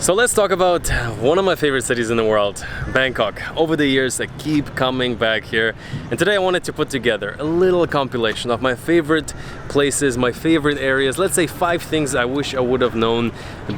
So let's talk about one of my favorite cities in the world, Bangkok. Over the years I keep coming back here, and today I wanted to put together a little compilation of my favorite places, my favorite areas. Let's say 5 things I wish I would have known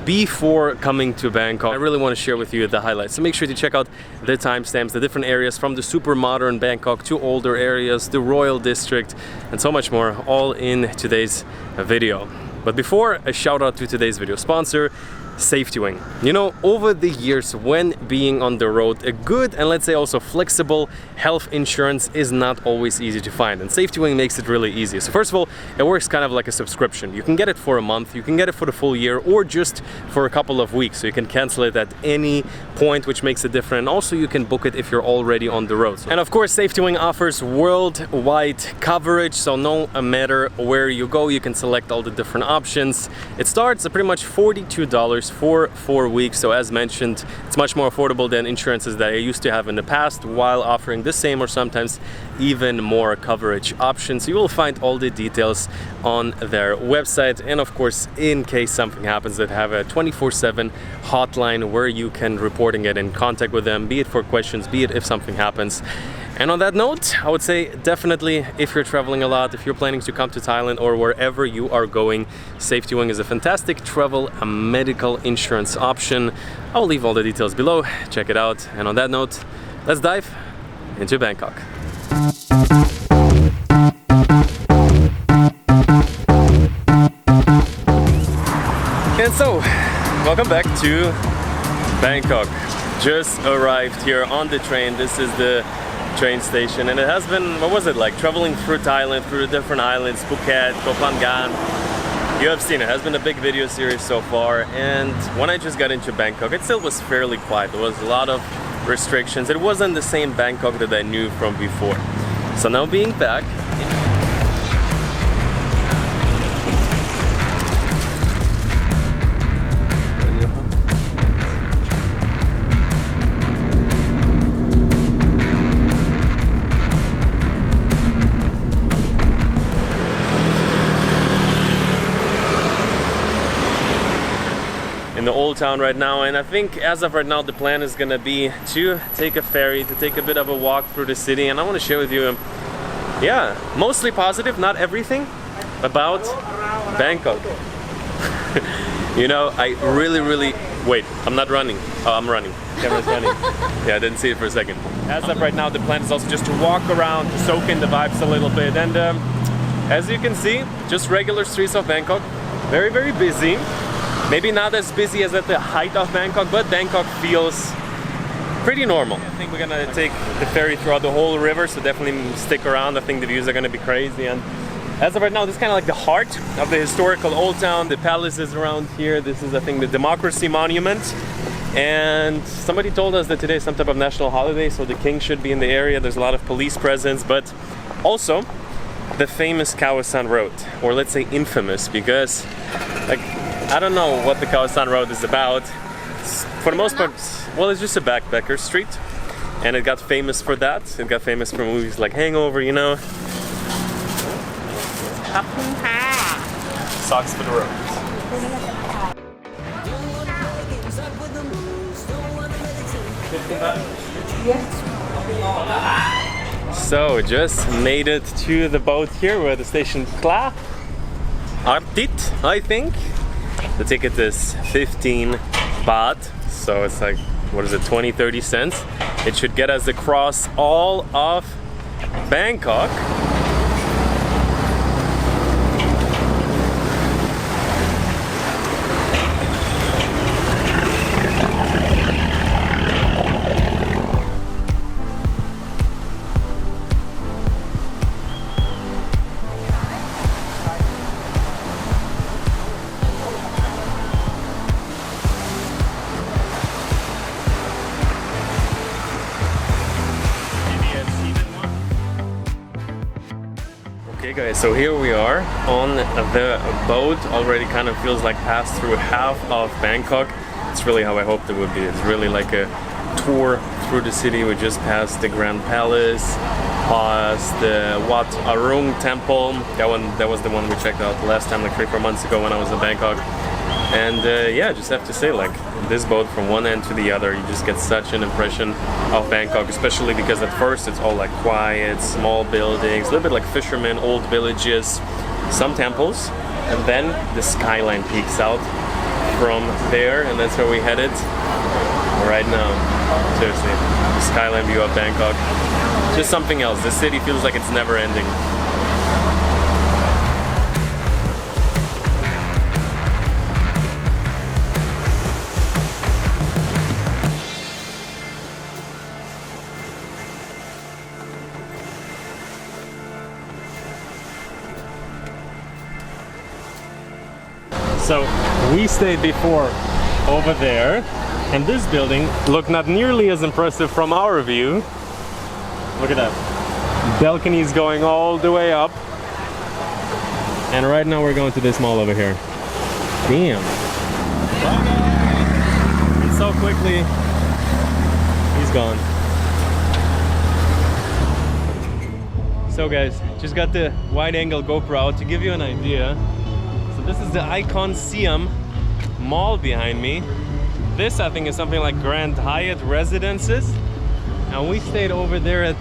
before coming to Bangkok. I really want to share with you the highlights, so make sure to check out the timestamps, the different areas from the super modern Bangkok to older areas, the Royal District, and so much more, all in today's video. But before, a shout out to today's video sponsor, SafetyWing. You know, over the years when being on the road, a good and let's say also flexible health insurance is not always easy to find, and SafetyWing makes it really easy. So first of all, it works kind of like a subscription. You can get it for a month, you can get it for the full year, or just for a couple of weeks, so you can cancel it at any point, which makes it different. And also you can book it if you're already on the road. And of course, SafetyWing offers worldwide coverage, so no matter where you go, you can select all the different options. It starts at pretty much $42 for 4 weeks, so as mentioned, it's much more affordable than insurances that I used to have in the past, while offering the same or sometimes even more coverage options. You will find all the details on their website, and of course, in case something happens, they have a 24/7 hotline where you can report and get in contact with them, be it for questions, be it if something happens. And on that note, I would say definitely if you're traveling a lot, if you're planning to come to Thailand or wherever you are going, SafetyWing is a fantastic travel medical insurance option. I'll leave all the details below, check it out. And on that note, let's dive into Bangkok. And so, welcome back to Bangkok. Just arrived here on the train. This is the train station, and it has been, what was it like, traveling through Thailand, through the different islands, Phuket, Koh Phangan. You have seen it has been a big video series so far, and when I just got into Bangkok, it still was fairly quiet. There was a lot of restrictions. It wasn't the same Bangkok that I knew from before. So now being back, in the old town right now, and I think as of right now the plan is gonna be to take a ferry, to take a bit of a walk through the city, and I want to share with you, yeah, mostly positive, not everything, about Bangkok. You know, I really, wait, I'm not running. Oh, I'm running. Camera's running. Yeah, I didn't see it for a second. As of right now, the plan is also just to walk around, to soak in the vibes a little bit, and as you can see, just regular streets of Bangkok, very busy. Maybe not as busy as at the height of Bangkok, but Bangkok feels pretty normal. I think we're gonna take the ferry throughout the whole river, so definitely stick around. I think the views are gonna be crazy. And as of right now, this is kind of like the heart of the historical old town. The palaces around here. This is, I think, the Democracy Monument. And somebody told us that today is some type of national holiday, so the king should be in the area. There's a lot of police presence, but also the famous Khao San Road, or let's say infamous, because like, I don't know what the Khao San Road is about. For the most part, well, it's just a backpacker street, and it got famous for that. It got famous for movies like Hangover, you know. Socks for the road. So, just made it to the boat here. We're at the station Kla Artit, I think. The ticket is 15 baht, so it's like, what is it, 20-30 cents. It should get us across all of Bangkok. Okay guys, so here we are on the boat. Already kind of feels like passed through half of Bangkok. It's really how I hoped it would be. It's really like a tour through the city. We just passed the Grand Palace, past the Wat Arung Temple. That was the one we checked out the last time, like 3-4 months ago when I was in Bangkok. And yeah, just have to say, like, this boat from one end to the other, you just get such an impression of Bangkok, especially because at first it's all like quiet, small buildings, a little bit like fishermen, old villages, some temples, and then the skyline peeks out from there, and that's where we headed right now. Seriously, the skyline view of Bangkok, just something else. The city feels like it's never ending. So we stayed before over there, and this building looked not nearly as impressive from our view. Look at that. Balconies going all the way up. And right now we're going to this mall over here. Damn. And so quickly, he's gone. So guys, just got the wide angle GoPro out to give you an idea. This is the icon Siam mall behind me. This, I think, is something like Grand Hyatt Residences. And we stayed over there at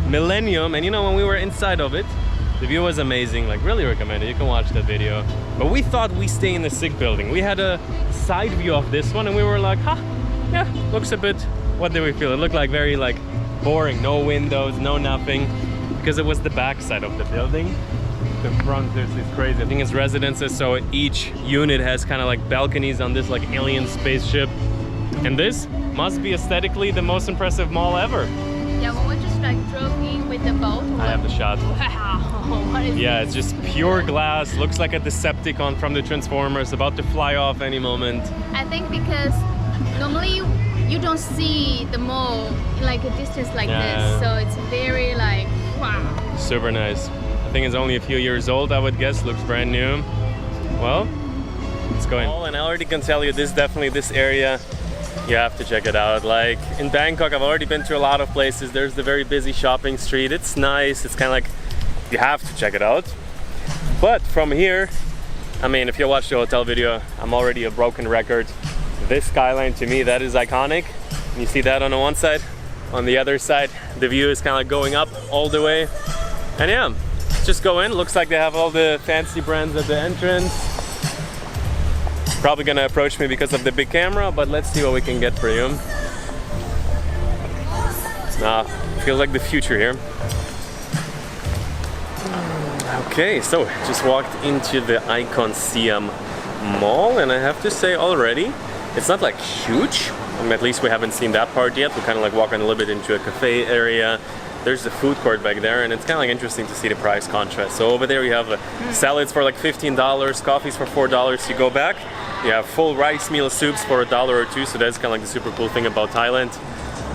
Millenium, and you know, when we were inside of it, the view was amazing. Like, really recommend it. You can watch that video. But we thought we stay in the sick building. We had a side view of this one, and we were like, huh, yeah, looks a bit, what did we feel? It looked like very like boring, no windows, no nothing, because it was the back side of the building. The front, this is crazy. I think it's residences, so each unit has kind of like balconies on this like alien spaceship. And this must be aesthetically the most impressive mall ever. Yeah, well, we just like drove in with the boat. I have the shot. Wow, what is Yeah, this? it's just pure glass. Looks like a Decepticon from the Transformers, about to fly off any moment. I think because normally you don't see the mall in like a distance like this, so it's very like, wow. Super nice. I think it's only a few years old, I would guess. Looks brand new. Well, let's go in. And I already can tell you, this area, you have to check it out. Like in Bangkok, I've already been to a lot of places. There's the very busy shopping street. It's nice. It's kind of like, you have to check it out. But from here, I mean, if you watch the hotel video, I'm already a broken record. This skyline, to me, that is iconic. You see that on the one side. On the other side, the view is kind of like going up all the way. And yeah, just go in. Looks like they have all the fancy brands at the entrance. Probably gonna approach me because of the big camera, but let's see what we can get for you. Feels like the future here. Okay, so just walked into the icon Siam mall, and I have to say already, it's not like huge. I mean, at least we haven't seen that part yet. We're kind of like walking a little bit into a cafe area. There's the food court back there, and it's kind of like interesting to see the price contrast. So over there you have salads for like $15, coffees for $4. You go back, you have full rice meal soups for $1 or $2. So that's kind of like the super cool thing about Thailand.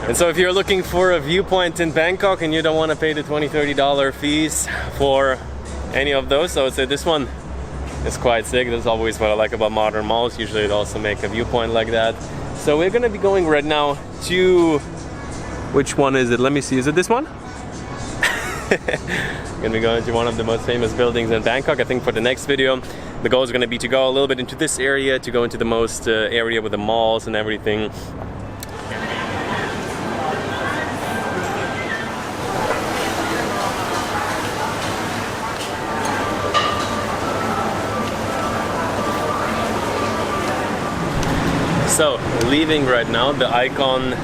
And so if you're looking for a viewpoint in Bangkok and you don't want to pay the $20, $30 fees for any of those, I would say this one is quite sick. That's always what I like about modern malls. Usually it also make a viewpoint like that. So we're gonna be going right now to, which one is it? Let me see, is it this one? I'm gonna be going to one of the most famous buildings in Bangkok. I think for the next video, the goal is gonna be to go a little bit into this area, to go into the most area with the malls and everything. So, leaving right now the icon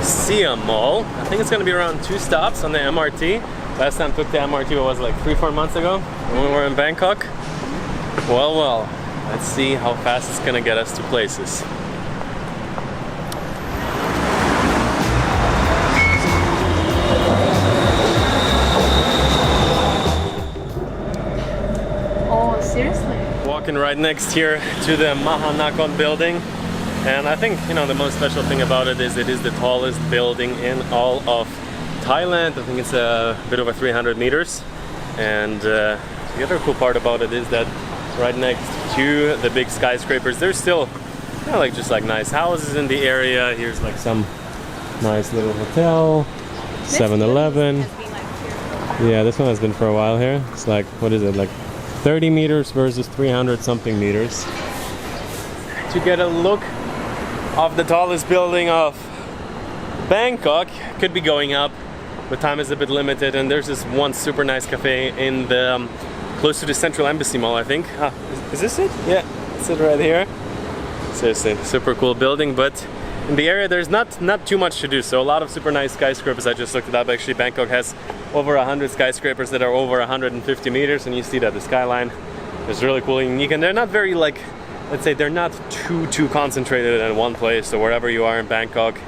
Siam Mall. I think it's gonna be around 2 stops on the MRT. Last time I took the MRT, what was it, like 3-4 months ago when we were in Bangkok? Well, let's see how fast it's gonna get us to places. Oh, seriously? Walking right next here to the Mahanakon building. And I think, you know, the most special thing about it is the tallest building in all of Thailand. I think it's a bit over 300 meters. And the other cool part about it is that right next to the big skyscrapers, there's still, you know, like just like nice houses in the area. Here's like some nice little hotel, 7-Eleven. Yeah, this one has been for a while here. It's like, what is it, like 30 meters versus 300 something meters. to get a look of the tallest building of Bangkok. Could be going up, but time is a bit limited, and there's this one super nice cafe in the close to the Central Embassy Mall, I think. Is this it? Yeah, it's it right here. Seriously, super cool building, but in the area there's not too much to do, so a lot of super nice skyscrapers. I just looked it up. Actually, Bangkok has over 100 skyscrapers that are over 150 meters, and you see that the skyline is really cool and unique, and they're not very, like, let's say they're not too concentrated in one place, so wherever you are in Bangkok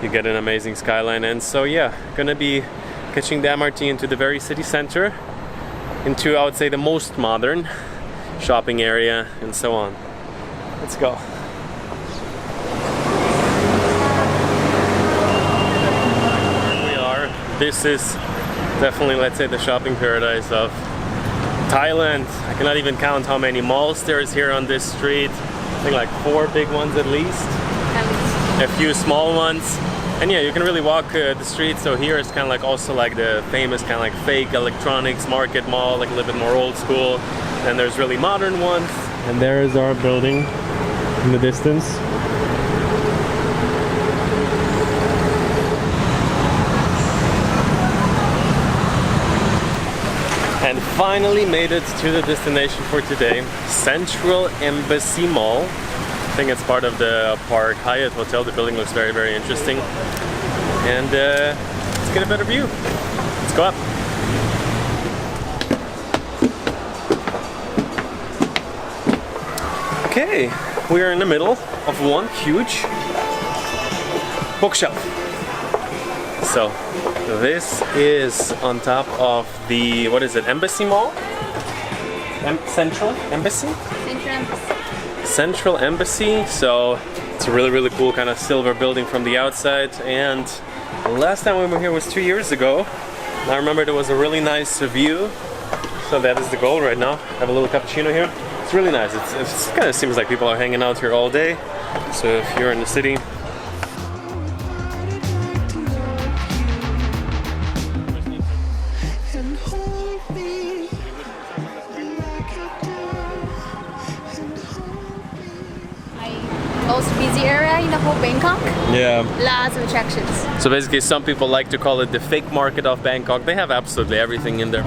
you get an amazing skyline. And so yeah, gonna be catching the MRT into the very city center, into, I would say, the most modern shopping area and so on. Let's go. Here we are. This is definitely, let's say, the shopping paradise of Thailand. I cannot even count how many malls there is here on this street. I think like 4 big ones at least, a few small ones. And yeah, you can really walk the street. So here is kind of like also like the famous kind of like fake electronics market mall, like a little bit more old school. And there's really modern ones. And there is our building in the distance. And finally made it to the destination for today, Central Embassy Mall. I think it's part of the Park Hyatt Hotel. The building looks very, very interesting. And let's get a better view. Let's go up. Okay, we are in the middle of one huge bookshelf. So this is on top of the, what is it, Embassy Mall? Central Embassy? Central Embassy. Central Embassy. So it's a really, really cool kind of silver building from the outside. And the last time we were here was 2 years ago. And I remember there was a really nice view. So that is the goal right now. Have a little cappuccino here. It's really nice. It kind of seems like people are hanging out here all day. So if you're in the city, Most busy area in the whole Bangkok. yeah. Lots of attractions. So basically, some people like to call it the fake market of Bangkok. They have absolutely everything in there.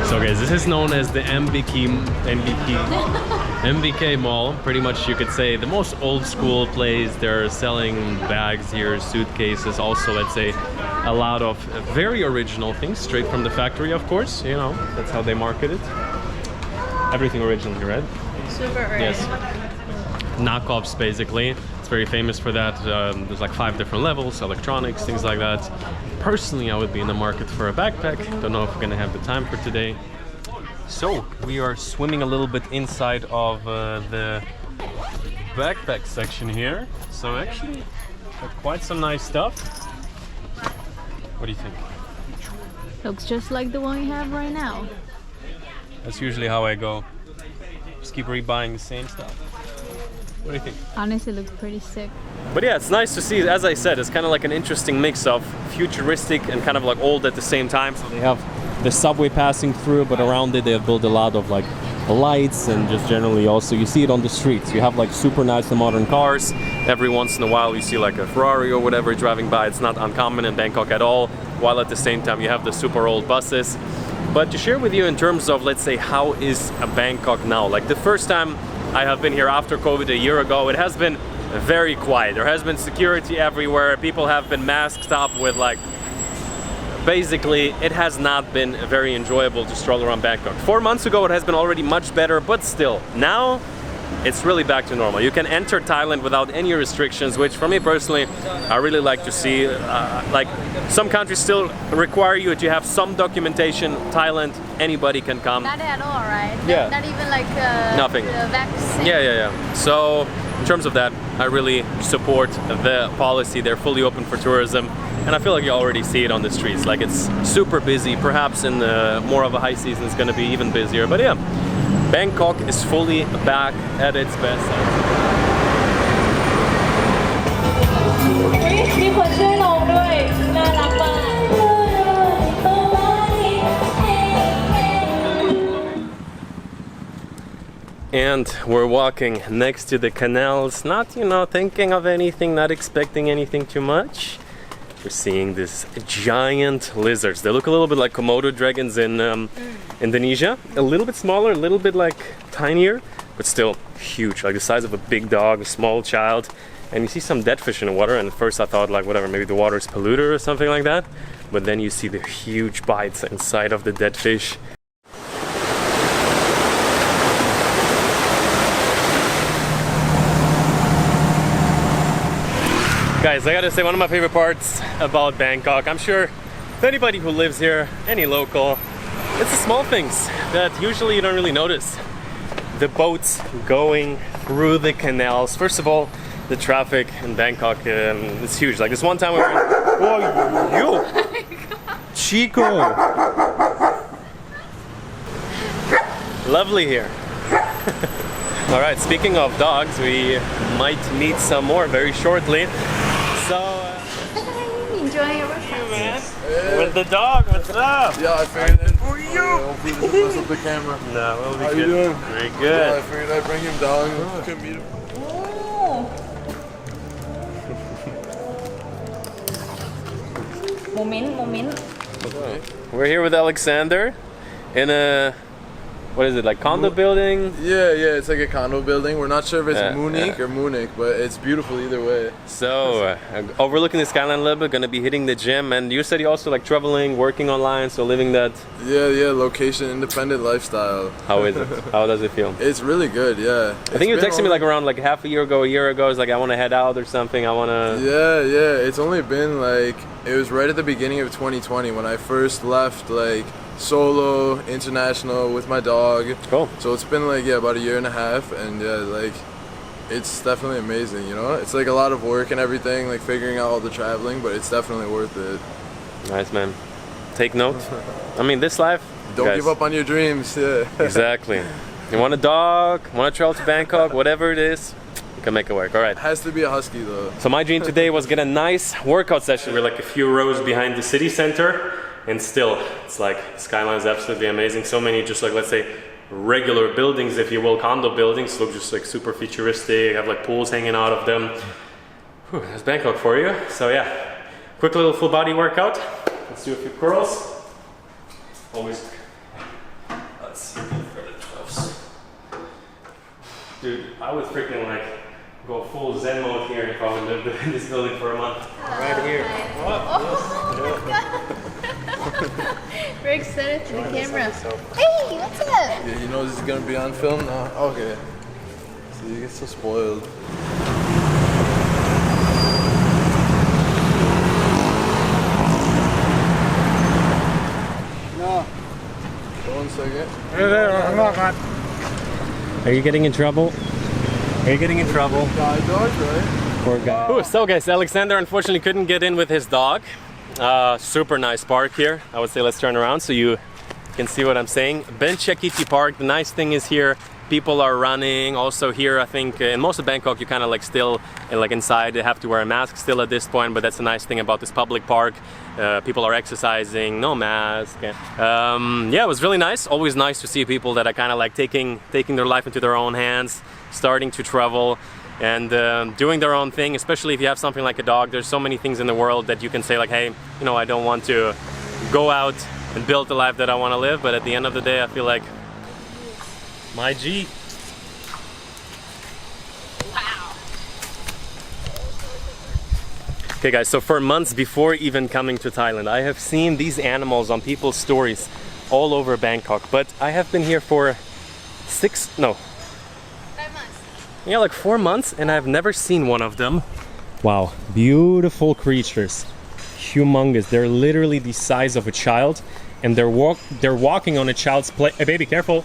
So guys, this is known as the MBK Mall. Pretty much you could say the most old school place. They're selling bags here, suitcases, also let's say a lot of very original things straight from the factory, of course. You know, that's how they market it. Everything originally, right? Super rare. Yes. Knockoffs, basically. It's very famous for that. There's like 5 different levels, electronics, things like that. Personally, I would be in the market for a backpack. Don't know if we're gonna have the time for today. So we are swimming a little bit inside of the backpack section here. So actually, quite some nice stuff. What do you think? Looks just like the one you have right now. That's usually how I go. Just keep rebuying the same stuff. What do you think? Honestly, looks pretty sick. But yeah, it's nice to see. As I said, it's kind of like an interesting mix of futuristic and kind of like old at the same time. So they have the subway passing through, but around it they have built a lot of like lights, and just generally also you see it on the streets. You have like super nice and modern cars. Every once in a while you see like a Ferrari or whatever driving by. It's not uncommon in Bangkok at all, while at the same time you have the super old buses. But to share with you in terms of, let's say, how is Bangkok now? Like the first time I have been here after COVID a year ago, it has been very quiet. There has been security everywhere. People have been masked up with like, basically it has not been very enjoyable to stroll around Bangkok. 4 months ago it has been already much better, but still, now it's really back to normal. You can enter Thailand without any restrictions, which for me personally, I really like to see. Like some countries still require you to have some documentation. Thailand, anybody can come. Not at all, right? Yeah. Not even like nothing. The vaccine. Yeah. So in terms of that, I really support the policy. They're fully open for tourism, and I feel like you already see it on the streets. Like it's super busy. Perhaps in the more of a high season, it's going to be even busier. But yeah. Bangkok is fully back at its best. มีคนช่วยร้องด้วยน่ารักมาก And we're walking next to the canals, not, you know, thinking of anything, not expecting anything too much. We're seeing these giant lizards. They look a little bit like Komodo dragons in Indonesia. A little bit smaller, a little bit like tinier, but still huge, like the size of a big dog, a small child. And you see some dead fish in the water, and at first I thought like whatever, maybe the water is polluted or something like that. But then you see the huge bites inside of the dead fish. Guys, I gotta say, one of my favorite parts about Bangkok, I'm sure if anybody who lives here, any local, it's the small things that usually you don't really notice. The boats going through the canals. First of all, the traffic in Bangkok is huge. Like this one time we were in... Whoa, you! Chico! Lovely here. Alright, speaking of dogs, we might meet some more very shortly. So, enjoying your workout. With the dog, what's up? Yeah, I figured it. For you! Hopefully this will mess up the camera. No, we'll be How good. you doing? Very good. Yeah, I figured I'd bring him down and could meet him. Moment. Okay. We're here with Alexander in a, what is it, like condo building? Yeah, it's like a condo building. We're not sure if it's Munich or Munich, but it's beautiful either way. So, overlooking the skyline a little bit, gonna be hitting the gym. And you said you also like traveling, working online, so living that. Yeah, location independent lifestyle. How is it? How does it feel? It's really good, yeah. I think you texted me like around like half a year ago, it's like I want to head out or something, I want to... Yeah, it's only been like, it was right at the beginning of 2020 when I first left like solo, international with my dog. Cool. So it's been like, about a year and a half, and yeah, like, it's definitely amazing, you know? It's like a lot of work and everything, like figuring out all the traveling, but it's definitely worth it. Nice, man. Take note. I mean, this life... Don't guys, give up on your dreams, yeah. Exactly. You want a dog, want to travel to Bangkok, whatever it is, you can make it work. All right. Has to be a husky though. So my dream today was get a nice workout session. We're like a few rows behind the city center, and still, it's like, the skyline is absolutely amazing. So many just like, let's say, regular buildings, if you will, condo buildings, look just like super futuristic, have like pools hanging out of them. Whew, that's Bangkok for you. So yeah, quick little full body workout. Let's do a few curls. Always, let's see for the 12s. Dude, I would freaking like go full Zen mode here if I would live in this building for a month. Right here. Very excited to the camera. Hey, what's up? Yeah, you know this is gonna be on film now? Okay. So you get so spoiled. No. 1 second. Are you getting in trouble? Are you getting in trouble? Guide dog, right? Poor guy. Ooh, so guys, Alexander unfortunately couldn't get in with his dog. Super nice park here. I would say let's turn around so you can see what I'm saying. Benchakitti Park, the nice thing is here, people are running. Also here, I think in most of Bangkok, you kind of like still like inside, they have to wear a mask still at this point, but that's a nice thing about this public park. People are exercising, no mask. Yeah, it was really nice. Always nice to see people that are kind of like taking their life into their own hands, starting to travel and doing their own thing, especially if you have something like a dog. There's so many things in the world that you can say like, hey, you know, I don't want to go out and build the life that I want to live, but at the end of the day, I feel like my G. Wow. Okay guys, so for months before even coming to Thailand, I have seen these animals on people's stories all over Bangkok, but I have been here for 5 months. Yeah, like 4 months, and I've never seen one of them. Wow, beautiful creatures. Humongous. They're literally the size of a child, and they're walking on a child's play. Hey baby, careful.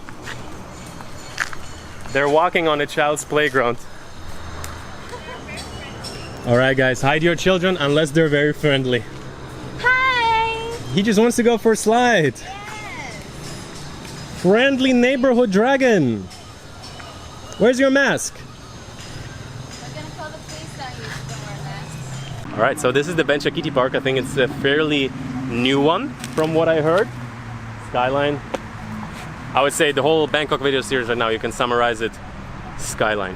They're walking on a child's playground. All right guys, hide your children unless they're very friendly. Hi. He just wants to go for a slide. Yes. Friendly neighborhood dragon. Where's your mask? We're gonna call the police on you if you don't wear masks. All right, so this is the Benchakitti Park. I think it's a fairly new one from what I heard. Skyline I would say the whole Bangkok video series right now, you can summarize it, skyline.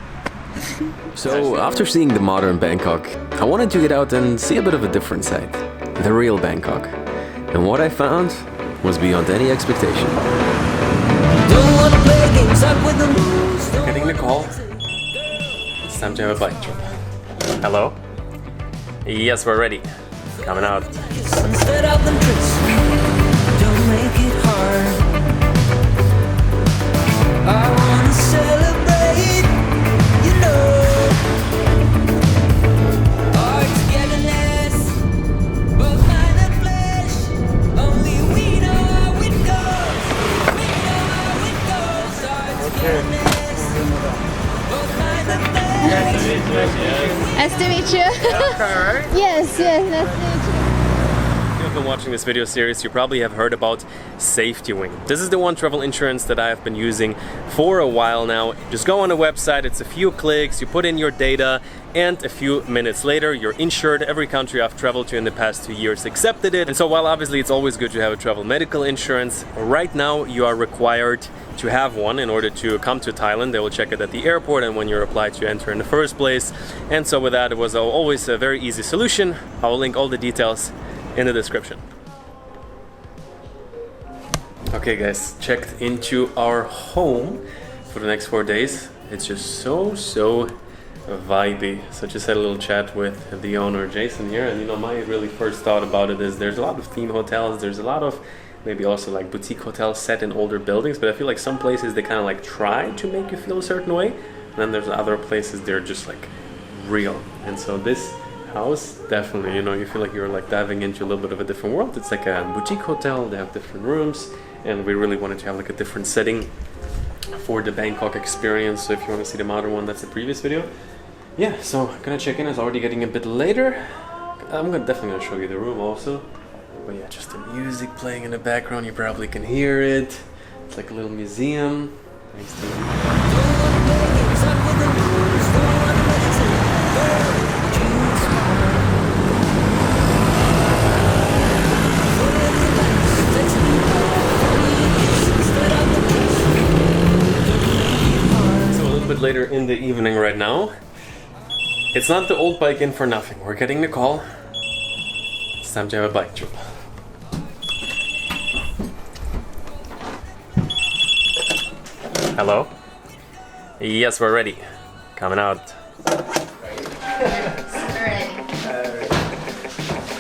So after seeing the modern Bangkok, I wanted to get out and see a bit of a different side, the real Bangkok. And what I found was beyond any expectation. Getting the call. It's time to have a bike trip. Hello? Yes, we're ready. Coming out. Don't make it hard. I wanna celebrate, you know. Our togetherness, both mind and flesh. Only we know how it goes. We know how it goes. Our togetherness, both mind and flesh. Nice to meet you. Yes, yes, nice to meet you. If you've been watching this video series, you probably have heard about SafetyWing. This is the one travel insurance that I have been using for a while now. Just go on the website, it's a few clicks, you put in your data, and a few minutes later you're insured. Every country I've traveled to in the past 2 years accepted it. And so while obviously it's always good to have a travel medical insurance, right now you are required to have one in order to come to Thailand. They will check it at the airport and when you're applied to enter in the first place. And so with that, it was always a very easy solution. I will link all the details in the description. Okay guys, checked into our home for the next 4 days. It's just so vibey. So just had a little chat with the owner Jason here, and you know, my really first thought about it is there's a lot of theme hotels, there's a lot of maybe also like boutique hotels set in older buildings, but I feel like some places they kind of like try to make you feel a certain way, and then there's other places they're just like real. And so this house, definitely, you know, you feel like you're like diving into a little bit of a different world. It's like a boutique hotel, they have different rooms, and we really wanted to have like a different setting for the Bangkok experience. So if you want to see the modern one, that's the previous video. Yeah, so I'm gonna check in. It's already getting a bit later. Definitely gonna show you the room also. But yeah, just the music playing in the background, you probably can hear it. It's like a little museum. Thanks to later in the evening right now. It's not the old bike in for nothing. We're getting the call. It's time to have a bike trip. Hello? Yes, we're ready. Coming out. Alright.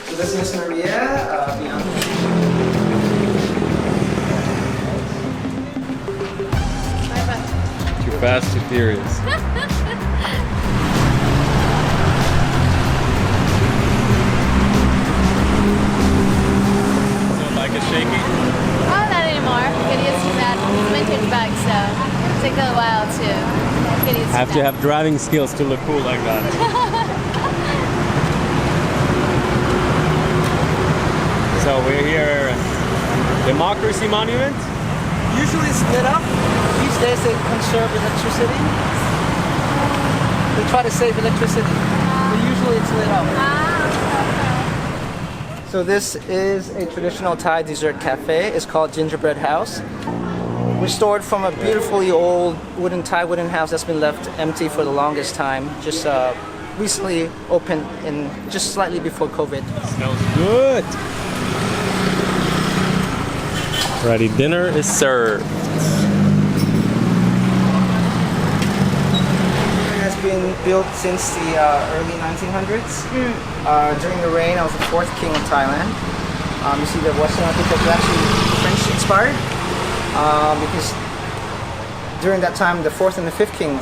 So this is Maria. Too fast, too furious. Is shaky? Oh, not anymore. Get used to that. Vintage bike, so it takes a while to get used to Have to have driving skills to look cool like that. So we're here at Democracy Monument. Usually it's lit up. These days they conserve electricity. They try to save electricity, but usually it's lit up. So this is a traditional Thai dessert cafe. It's called Gingerbread House. Restored from a beautifully old Thai wooden house that's been left empty for the longest time. Just recently opened in just slightly before COVID. Smells good. Ready, dinner is served. Been built since the early 1900s. During the reign of the 4th king of Thailand. You see the Western architecture is actually French inspired because during that time the 4th and the 5th king,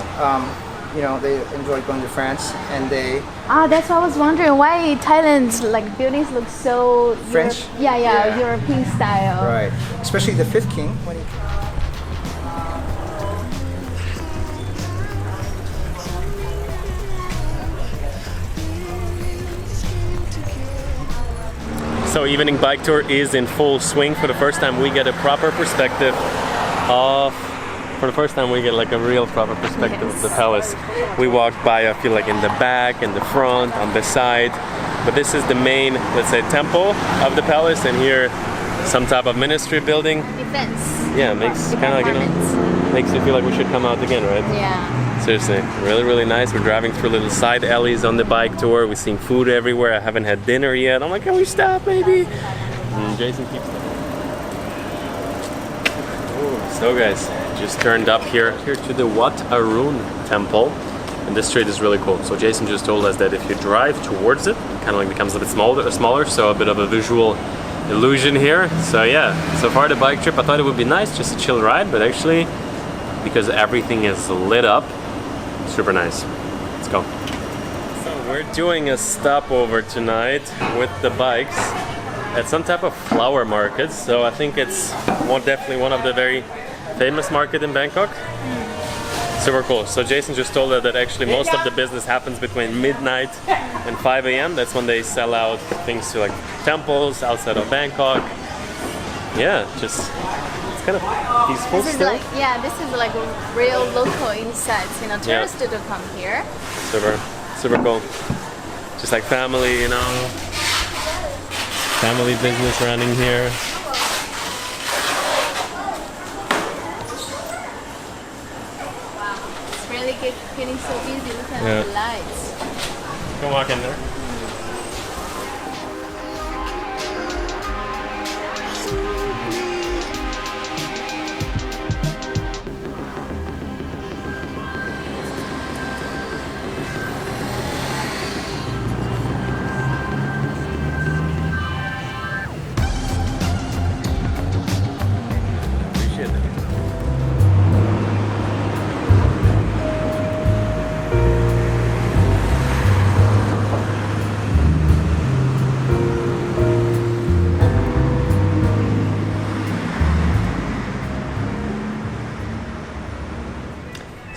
you know, they enjoyed going to France and they... That's why I was wondering why Thailand's like buildings look so... French? Yeah, European style. Right, especially the 5th king when he... So evening bike tour is in full swing. For the first time we get a proper perspective of, for the first time we get like a real proper perspective of the palace. We walked by, I feel like in the back, in the front, on the side, but this is the main, let's say, temple of the palace, and here some type of ministry building. Defense. Yeah, makes kind of like, you know, makes you feel like we should come out again, right? Yeah. Seriously, really, really nice. We're driving through little side alleys on the bike tour. We're seeing food everywhere. I haven't had dinner yet. I'm like, can we stop, maybe? And Jason keeps stopping. So guys, just turned up here to the Wat Arun temple. And this street is really cool. So Jason just told us that if you drive towards it, it kind of like becomes a bit smaller, so a bit of a visual illusion here. So yeah, so far the bike trip, I thought it would be nice, just a chill ride, but actually, because everything is lit up, super nice. Let's go. So we're doing a stopover tonight with the bikes at some type of flower market. So I think it's definitely one of the very famous market in Bangkok. Super cool. So Jason just told us that actually most of the business happens between midnight and 5 a.m. That's when they sell out things to like temples outside of Bangkok. Yeah, just it's kind of peaceful This is still. like, yeah, this is like a real local insights, you know, tourists to come here. Super cool. Just like family, you know, family business running here. Really getting so busy. Look at the lights. Go walk in there. Appreciate it.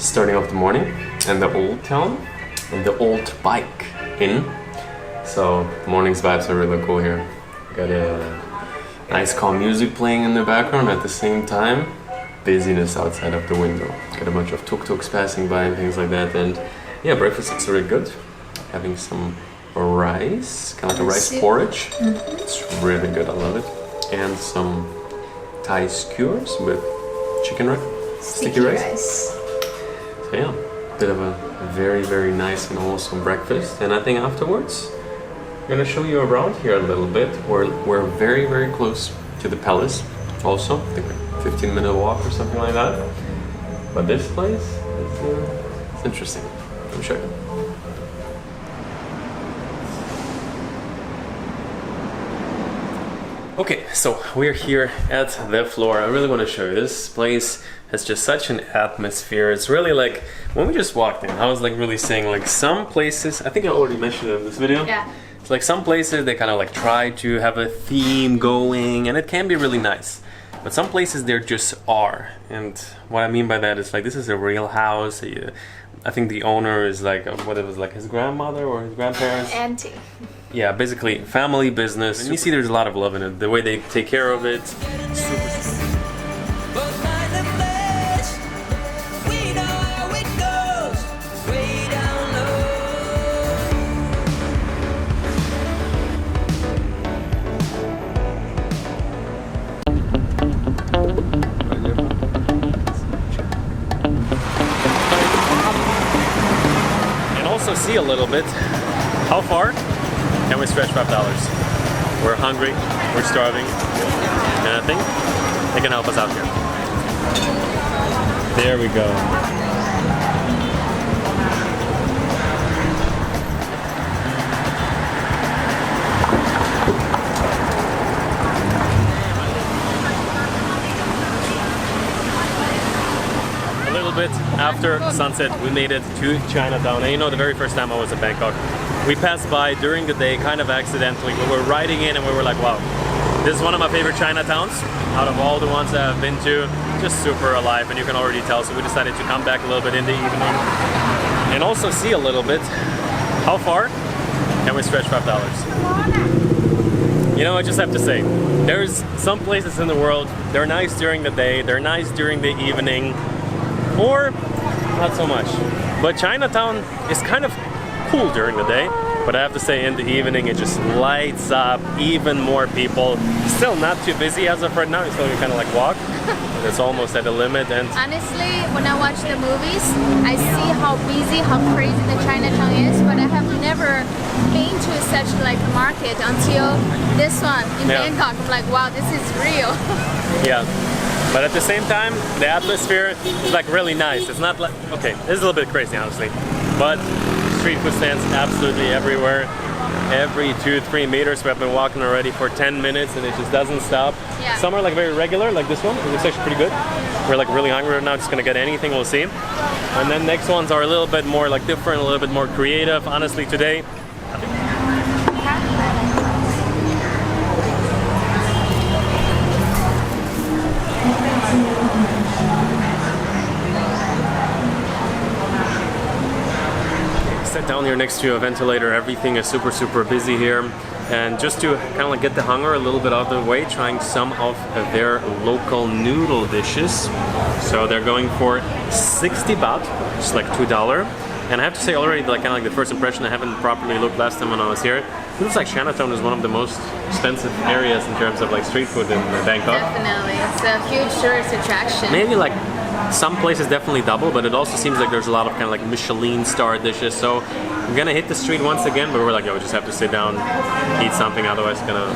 Starting off the morning in the old town and the old bike inn. So the morning's vibes are really cool here. Got a nice calm music playing in the background at the same time. Busyness outside of the window. Got a bunch of tuk-tuks passing by and things like that. And yeah, breakfast looks really good. Having some rice, kind of like a rice porridge. It's really good, I love it. And some Thai skewers with chicken rice, sticky rice. So yeah, bit of a very, very nice and wholesome breakfast. And I think afterwards, I'm gonna show you around here a little bit. We're very, very close to the palace also. I think a 15-minute walk or something like that. But this place, it's interesting. Let me show you. Okay, so we're here at the floor. I really want to show you. This place has just such an atmosphere. It's really like, when we just walked in, I was like really saying like some places, I think I already mentioned it in this video. Yeah. It's like some places they kind of like try to have a theme going and it can be really nice. But some places there just are. And what I mean by that is like, this is a real house. I think the owner is like, what it was like his grandmother or his grandparents? Auntie. Yeah, basically family business. And you see there's a lot of love in it. The way they take care of it. And also see a little bit how far can we stretch $5? We're hungry, we're starving, and I think they can help us out here. There we go. A little bit after sunset, we made it to Chinatown. And you know, the very first time I was in Bangkok, we passed by during the day kind of accidentally. We were riding in and we were like, wow, this is one of my favorite Chinatowns out of all the ones that I've been to. Just super alive, and you can already tell. So we decided to come back a little bit in the evening and also see a little bit how far can we stretch $5. You know, I just have to say, there's some places in the world, they're nice during the day, they're nice during the evening, or not so much. But Chinatown is kind of cool during the day, But I have to say, in the evening, it just lights up, even more people. Still not too busy as of right now, so you kind of like walk. It's almost at the limit. And honestly, when I watch the movies, I see how busy, how crazy the Chinatown is, but I have never been to such like a market until this one in Bangkok. I'm like, wow, this is real. Yeah. But at the same time, the atmosphere is like really nice. It's not like, okay, this is a little bit crazy, honestly, but street food stands absolutely everywhere. Every 2-3 meters. We have been walking already for 10 minutes and it just doesn't stop. Yeah. Some are like very regular, like this one. It looks actually pretty good. We're like really hungry right now, just gonna get anything, we'll see. And then next ones are a little bit more like different, a little bit more creative. Honestly, today, sit down here next to a ventilator. Everything is super busy here, and just to kind of like get the hunger a little bit out of the way, trying some of their local noodle dishes. So they're going for 60 baht, just like $2. And I have to say already, like kind of like the first impression, I haven't properly looked last time when I was here. It looks like Chinatown is one of the most expensive areas in terms of like street food in Bangkok. Definitely, it's a huge tourist attraction. Maybe like some places definitely double, but it also seems like there's a lot of kind of like Michelin star dishes. So I'm gonna hit the street once again, but we're like, yo, we just have to sit down, eat something, otherwise it's gonna...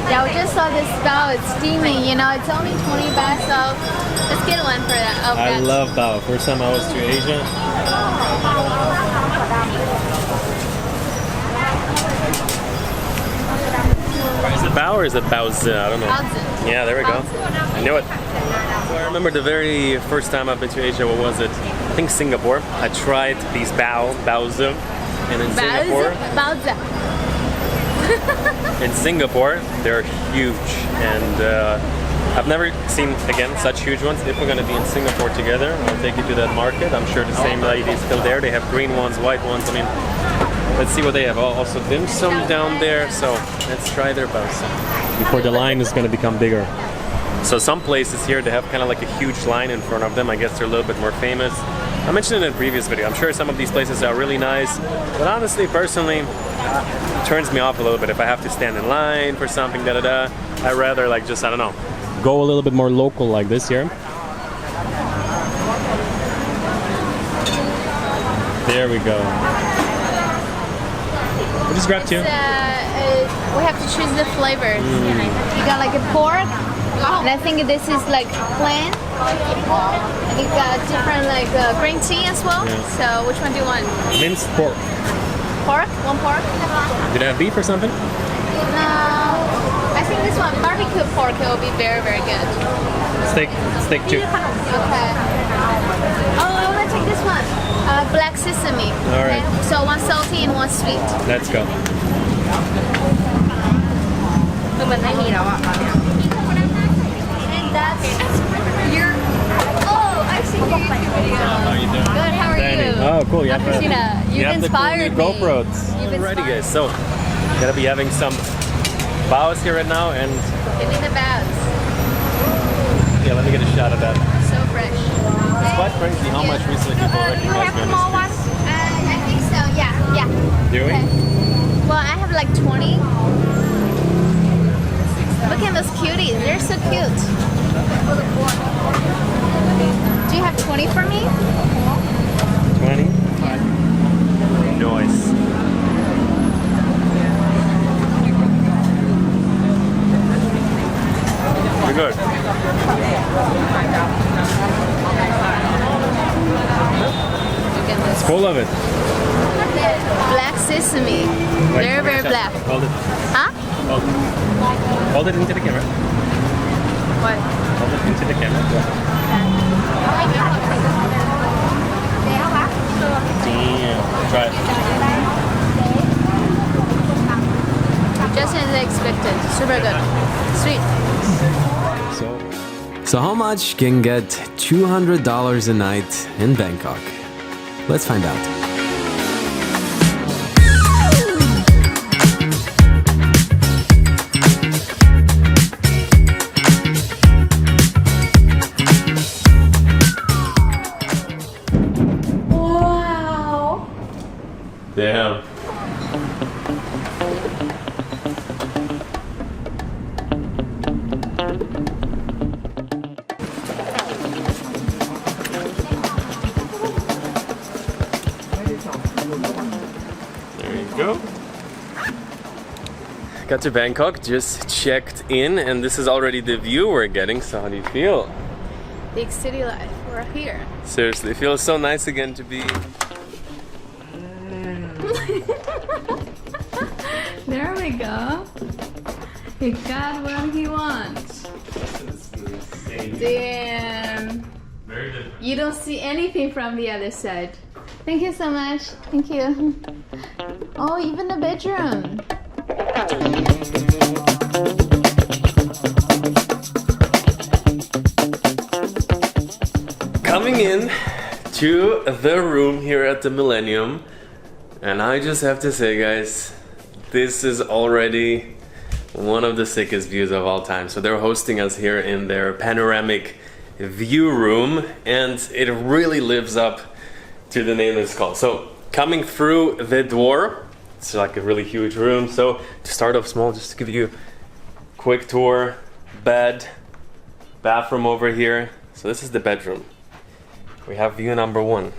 Yeah, we just saw this bao, it's steaming, you know, it's only 20 baht, so let's get one for that. Oh, I love bao. First time I was to Asia. Is it bao or is it baozi? I don't know. Baozi. Yeah, there we go. I knew it. So I remember the very first time I've been to Asia, what was it? I think Singapore. I tried these baozi. And in Singapore... Baozi. In Singapore, they're huge, and I've never seen, again, such huge ones. If we're going to be in Singapore together, I'll take you to that market. I'm sure the same lady is still there. They have green ones, white ones. I mean, let's see what they have. Also dim sum down there, so let's try their baozi before the line is going to become bigger. So some places here, they have kind of like a huge line in front of them. I guess they're a little bit more famous. I mentioned it in a previous video. I'm sure some of these places are really nice, but honestly, personally, it turns me off a little bit if I have to stand in line for something, I'd rather like just, I don't know, go a little bit more local like this here. There we go. We'll just grab two. We have to choose the flavors. You got like a pork, and I think this is like plain. And you got different like green tea as well. Yeah. So which one do you want? Minced pork. Pork? One pork? Did it have beef or something? No. I think this one, barbecue pork, it will be very good. Steak too. Okay. Oh, I want to take this one. Black sesame. All right. Okay? So one salty and one sweet. Let's go. And that's your... Oh, I've seen your YouTube video. How are you doing? Good, how are you? Oh, cool. You I'm have Christina. You've inspired me. GoPros. You've Alrighty, inspired guys. So, gonna be having some baos here right now, and Give me the bags. yeah, let me get a shot of that. So fresh. It's quite crazy how much recently people recognize me on the streets. I think so, yeah. Do we? Okay. Well, I have like 20. Look at those cuties. They're so cute. Do you have 20 for me? 20? Nice. Pretty good. It's full of it. Black sesame. Very black. Hold it. Huh? Hold it into the camera. What? Hold it into the camera. Damn. Try it. Just as expected. Super good. Sweet. So how much can get $200 a night in Bangkok? Let's find out. Got to Bangkok, just checked in, and this is already the view we're getting. So how do you feel? Big city life, we're here. Seriously, it feels so nice again to be... There we go. He got what he wants. Damn. Very different. You don't see anything from the other side. Thank you so much. Thank you. Oh, even the bedroom. Coming in to the room here at the Millenium, and I just have to say, guys, this is already one of the sickest views of all time. So they're hosting us here in their panoramic view room, and it really lives up to the name it's called. So coming through the door, it's like a really huge room. So to start off small, just to give you a quick tour, bed, bathroom over here. So this is the bedroom. We have view number one.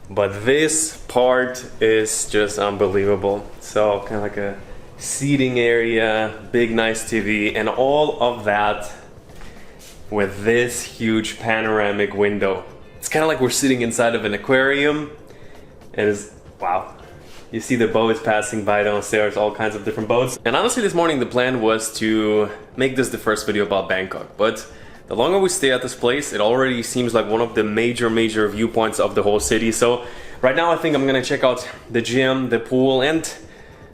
But this part is just unbelievable. So kind of like a seating area, big nice TV, and all of that with this huge panoramic window. It's kind of like we're sitting inside of an aquarium, and it's, wow. You see the boats passing by downstairs, all kinds of different boats. And honestly, this morning the plan was to make this the first video about Bangkok, but the longer we stay at this place, it already seems like one of the major viewpoints of the whole city. So right now I think I'm gonna check out the gym, the pool, and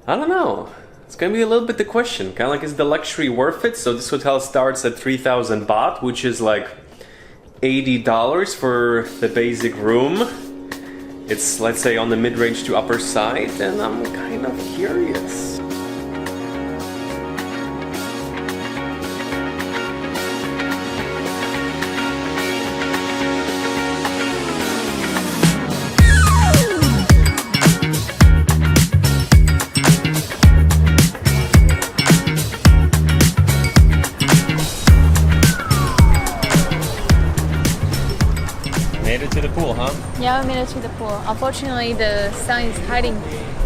I don't know. It's gonna be a little bit the question. Kind of like, is the luxury worth it? So this hotel starts at 3,000 baht, which is like $80 for the basic room. It's, let's say, on the mid-range to upper side, and I'm kind of curious. Made it to the pool, huh? Yeah, we made it to the pool. Unfortunately, the sun is hiding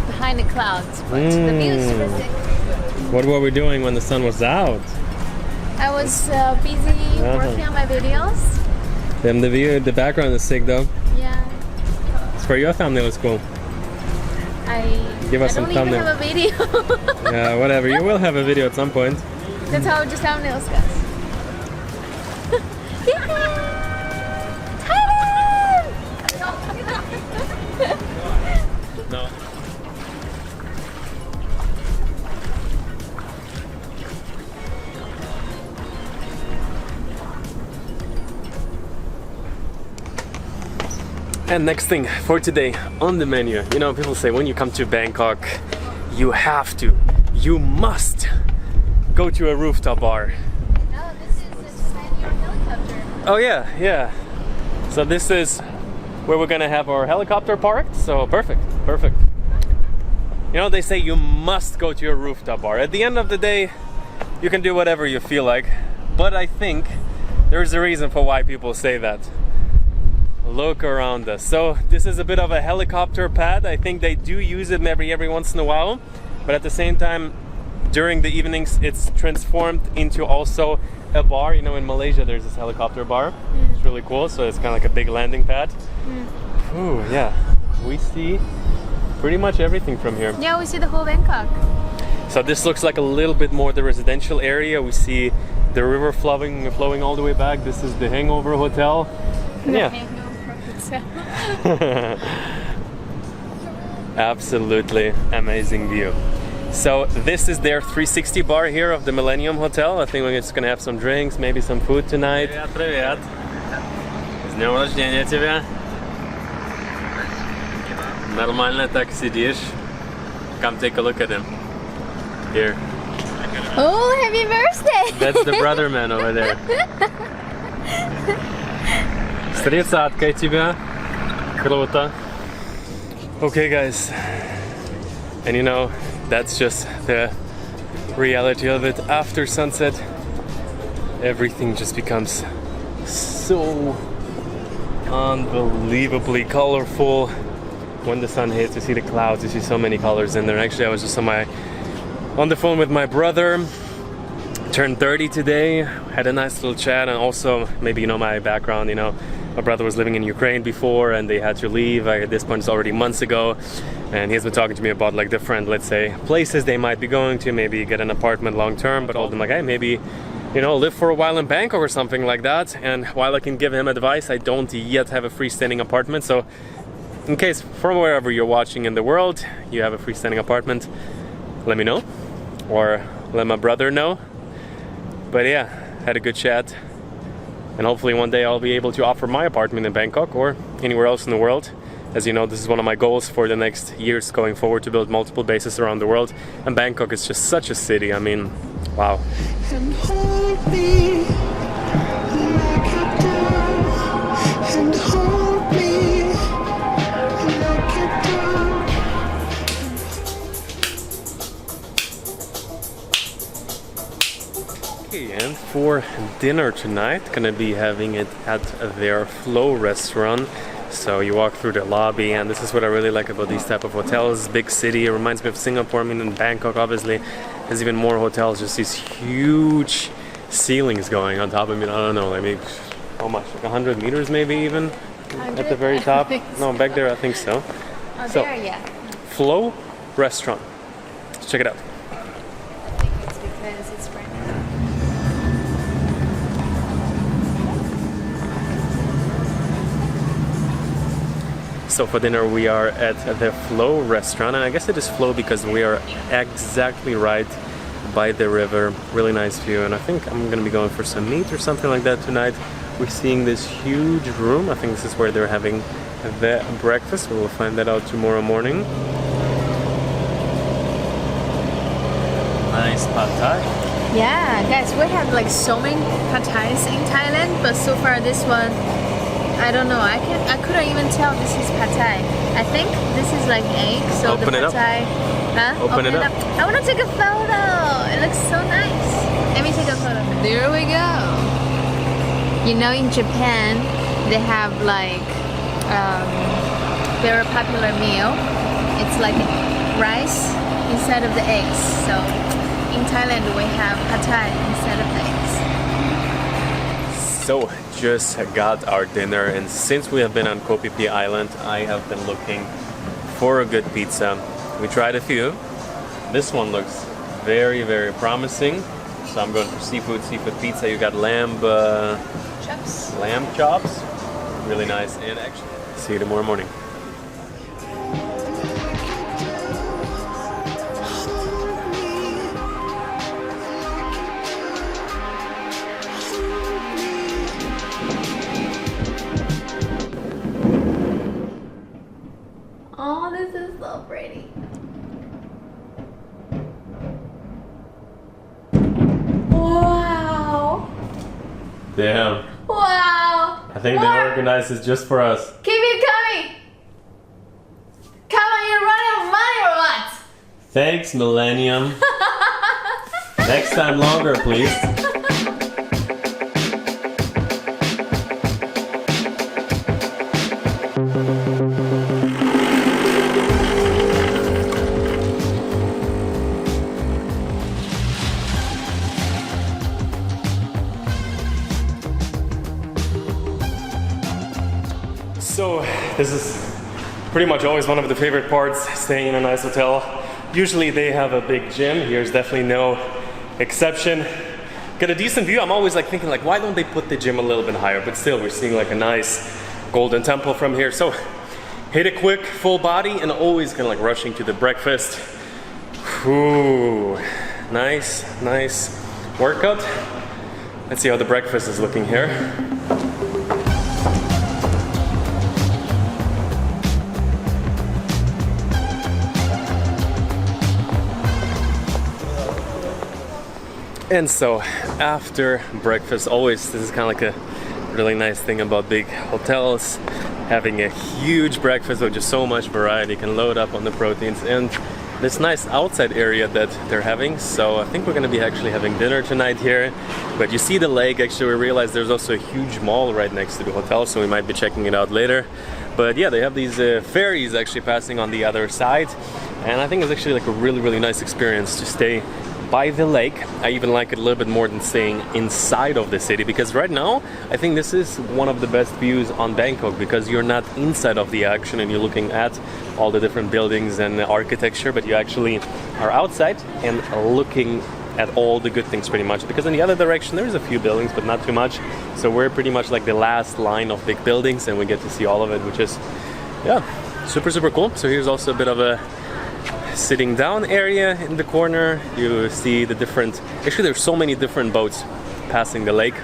behind the clouds, but the view is super sick. What were we doing when the sun was out? I was busy working on my videos. Then the view, the background is sick though. Yeah. It's for your thumbnail, it's cool. Give us I some don't thumbnail. even have a video. Yeah, whatever. You will have a video at some point. That's how just thumbnails goes. No. And next thing for today on the menu, you know, people say when you come to Bangkok, you must go to a rooftop bar. No, this is a Spaniard helicopter. Oh yeah. So this is where we're gonna have our helicopter parked, so perfect. You know, they say you must go to a rooftop bar. At the end of the day, you can do whatever you feel like, but I think there's a reason for why people say that. Look around us. So this is a bit of a helicopter pad. I think they do use it every once in a while, but at the same time, during the evenings, it's transformed into also a bar. You know, in Malaysia, there's this helicopter bar. It's really cool. So it's kind of like a big landing pad. Ooh, yeah. We see pretty much everything from here. Yeah, we see the whole Bangkok. So this looks like a little bit more the residential area. We see the river flowing all the way back. This is the Hangover Hotel. And yeah. Absolutely amazing view. So this is their 360 bar here of the Millenium Hotel. I think we're just gonna have some drinks, maybe some food tonight. Привет. С днем рождения тебя. Нормально так сидишь. Come take a look at him. Here. Oh, happy birthday! That's the brother man over there. С тридцаткой тебя. Круто. Okay, guys. And you know, that's just the reality of it. After sunset, everything just becomes so unbelievably colorful. when the sun hits, you see the clouds, you see so many colors in there. Actually, I was just on the phone with my brother. Turned 30 today, had a nice little chat, and also maybe you know my background, you know, my brother was living in Ukraine before and they had to leave. At this point it's already months ago, and he's been talking to me about like different, let's say, places they might be going to, maybe get an apartment long term, but I told him like, hey, maybe, you know, live for a while in Bangkok or something like that. And while I can give him advice, I don't yet have a freestanding apartment, so in case from wherever you're watching in the world you have a freestanding apartment, let me know, or let my brother know. But yeah, had a good chat, and hopefully one day I'll be able to offer my apartment in Bangkok or anywhere else in the world. As you know, this is one of my goals for the next years going forward, to build multiple bases around the world, and Bangkok is just such a city. I mean, wow. And hold me like I do, and hold me like I do. Okay, and for dinner tonight, gonna be having it at their Flow restaurant. So you walk through the lobby, and this is what I really like about these type of hotels. Big city, it reminds me of Singapore. I mean, in Bangkok obviously there's even more hotels, just these huge ceilings going on top. I mean, I don't know, I mean, how much, like 100 meters maybe even at the very top? No, back there I think so. Oh, So, there, yeah. Flow restaurant, let's check it out. I think it's because it's right now. So for dinner we are at the Flow restaurant, and I guess it is Flow because we are exactly right by the river. Really nice view, and I think I'm gonna be going for some meat or something like that tonight. We're seeing this huge room. I think this is where they're having the breakfast. We will find that out tomorrow morning. Nice pad thai. Yeah, guys, we have like so many pad thais in Thailand, but so far this one, I don't know. I couldn't even tell this is pad thai. I think this is like egg. So Open the it pad up. thai. Huh? Open it up. I want to take a photo. It looks so nice. Let me take a photo. There we go. You know, in Japan, they have like very popular meal. It's like rice instead of the eggs. So in Thailand, we have pad thai instead of the eggs. So just got our dinner, and since we have been on Koh Phi Phi Island, I have been looking for a good pizza. We tried a few. This one looks very, very promising. So I'm going for seafood pizza. You got lamb chops. Really nice. And actually, see you tomorrow morning. Oh, this is so pretty. Wow. Damn. Wow. I think they organized this just for us. Keep it coming. Come on, you're running out of money or what? Thanks, Millenium. Next time longer, please. So this is pretty much always one of the favorite parts, staying in a nice hotel. Usually they have a big gym. Here's definitely no exception. Got a decent view. I'm always like thinking like, why don't they put the gym a little bit higher? But still, we're seeing like a nice golden temple from here. So hit it quick, full body, and always kind of like rushing to the breakfast. Ooh, nice workout. Let's see how the breakfast is looking here. And so after breakfast, always, this is kind of like a really nice thing about big hotels, having a huge breakfast with just so much variety. You can load up on the proteins, and this nice outside area that they're having. So I think we're going to be actually having dinner tonight here. But you see the lake. Actually, we realized there's also a huge mall right next to the hotel, so we might be checking it out later. But yeah, they have these ferries actually passing on the other side, and I think it's actually like a really nice experience to stay by the lake. I even like it a little bit more than staying inside of the city, because right now I think this is one of the best views on Bangkok, because you're not inside of the action and you're looking at all the different buildings and architecture, but you actually are outside and looking at all the good things pretty much, because in the other direction there's a few buildings but not too much, so we're pretty much like the last line of big buildings and we get to see all of it, which is super cool. So here's also a bit of a sitting down area in the corner. You see the different, actually there's so many different boats passing the lake.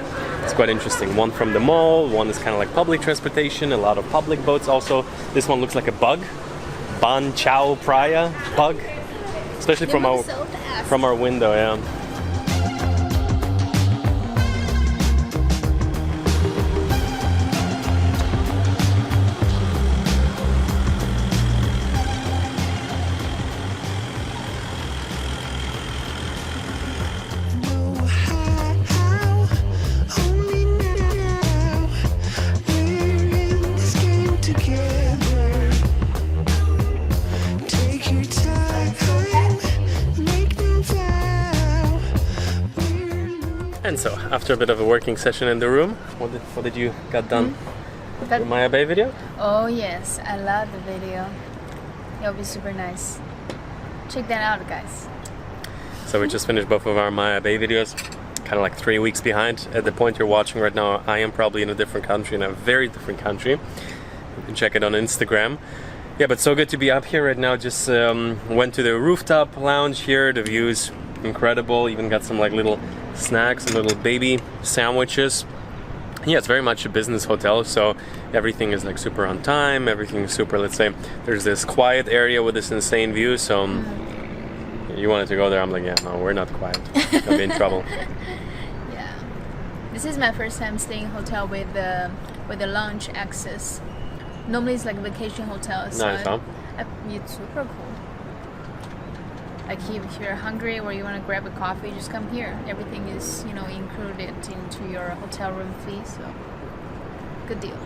It's quite interesting. One from the mall, one is kind of like public transportation, a lot of public boats also. This one looks like a bug, Ban Chao Praya bug, especially from our window. Yeah. And so, after a bit of a working session in the room, what did you got done? The Maya Bay video? Oh yes, I love the video. It'll be super nice. Check that out, guys. So we just finished both of our Maya Bay videos, kind of like 3 weeks behind. At the point you're watching right now, I am probably in a different country, in a very different country. You can check it on Instagram. Yeah, but so good to be up here right now. Just went to the rooftop lounge here. The view's incredible. Even got some like little snacks and little baby sandwiches. Yeah, it's very much a business hotel, so everything is like super on time, everything is super, let's say, there's this quiet area with this insane view, so you wanted to go there. I'm like, yeah, no, we're not quiet. I'll be in trouble. Yeah. This is my first time staying in a hotel with the lounge access. Normally it's like vacation hotels. Nice, huh? It's super cool. Like if you're hungry or you want to grab a coffee, just come here. Everything is, you know, included into your hotel room fee, so good deal.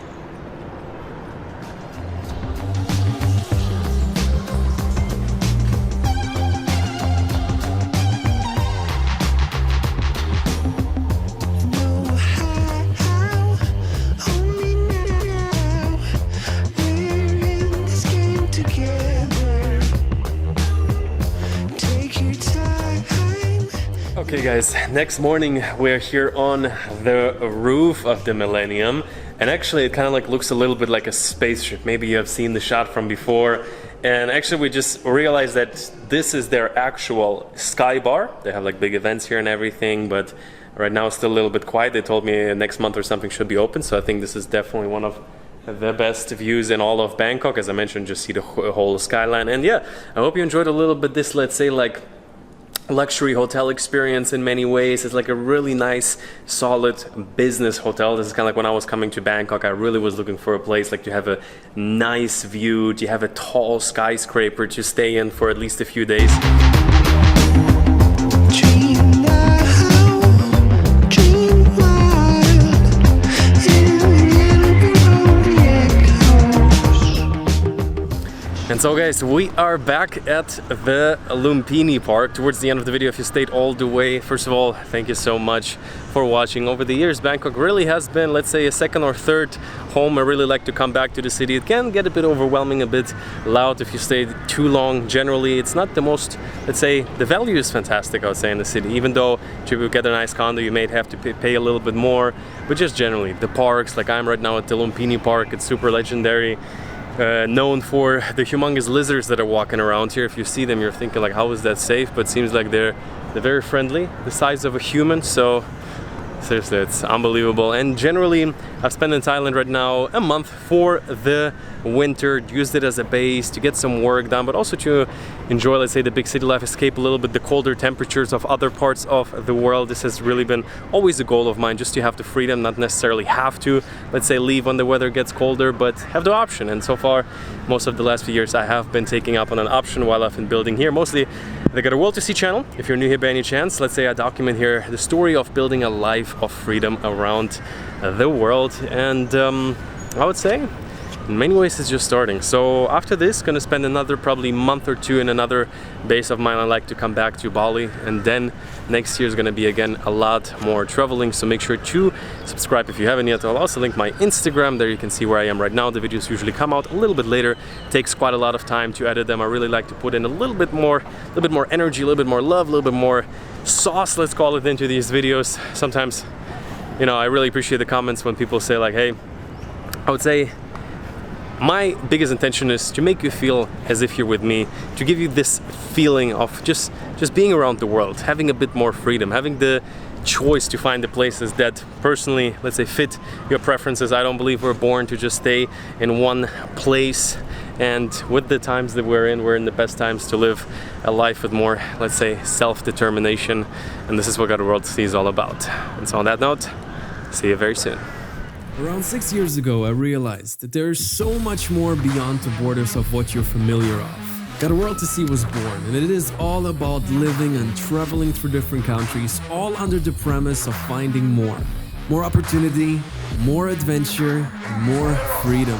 Okay guys, next morning we're here on the roof of the Millenium, and actually it kind of like looks a little bit like a spaceship. Maybe you have seen the shot from before, and actually we just realized that this is their actual sky bar. They have like big events here and everything, but right now it's still a little bit quiet. They told me next month or something should be open, so I think this is definitely one of the best views in all of Bangkok. As I mentioned, just see the whole skyline. And yeah, I hope you enjoyed a little bit this, let's say, like luxury hotel experience in many ways. It's like a really nice, solid business hotel. This is kind of like when I was coming to Bangkok, I really was looking for a place like to have a nice view, to have a tall skyscraper to stay in for at least a few days. And so guys, we are back at the Lumphini Park towards the end of the video. If you stayed all the way, first of all, thank you so much for watching. Over the years, Bangkok really has been, let's say, a second or third home. I really like to come back to the city. It can get a bit overwhelming, a bit loud if you stay too long. Generally, it's not the most, let's say, the value is fantastic, I would say, in the city. Even though to get a nice condo, you may have to pay a little bit more. But just generally, the parks, like I'm right now at the Lumphini Park, it's super legendary. Known for the humongous lizards that are walking around here. If you see them, you're thinking like, how is that safe? But it seems like they're very friendly, the size of a human. So Seriously, it's unbelievable. And generally, I've spent in Thailand right now a month for the winter, used it as a base to get some work done, but also to enjoy, let's say, the big city life, escape a little bit the colder temperatures of other parts of the world. This has really been always a goal of mine, just to have the freedom, not necessarily have to, let's say, leave when the weather gets colder, but have the option. And so far, most of the last few years, I have been taking up on an option while I've been building here. Mostly, they got a world to see channel. If you're new here by any chance, let's say I document here the story of building a life of freedom around the world. And I would say, in many ways, it's just starting. So after this, gonna spend another probably month or two in another base of mine. I like to come back to Bali, and then next year is gonna be again a lot more traveling. So make sure to subscribe if you haven't yet. I'll also link my Instagram. There you can see where I am right now. The videos usually come out a little bit later. It takes quite a lot of time to edit them. I really like to put in a little bit more energy, a little bit more love, a little bit more sauce, let's call it, into these videos. Sometimes, you know, I really appreciate the comments when people say like, hey, I would say my biggest intention is to make you feel as if you're with me, to give you this feeling of just being around the world, having a bit more freedom, having the choice to find the places that personally, let's say, fit your preferences. I don't believe we're born to just stay in one place. And with the times that we're in the best times to live a life with more, let's say, self-determination. And this is what Got a World to See is all about. And so on that note, see you very soon. Around 6 years ago, I realized that there is so much more beyond the borders of what you're familiar of. Got a World to See was born, and it is all about living and traveling through different countries, all under the premise of finding more. More opportunity, more adventure, and more freedom.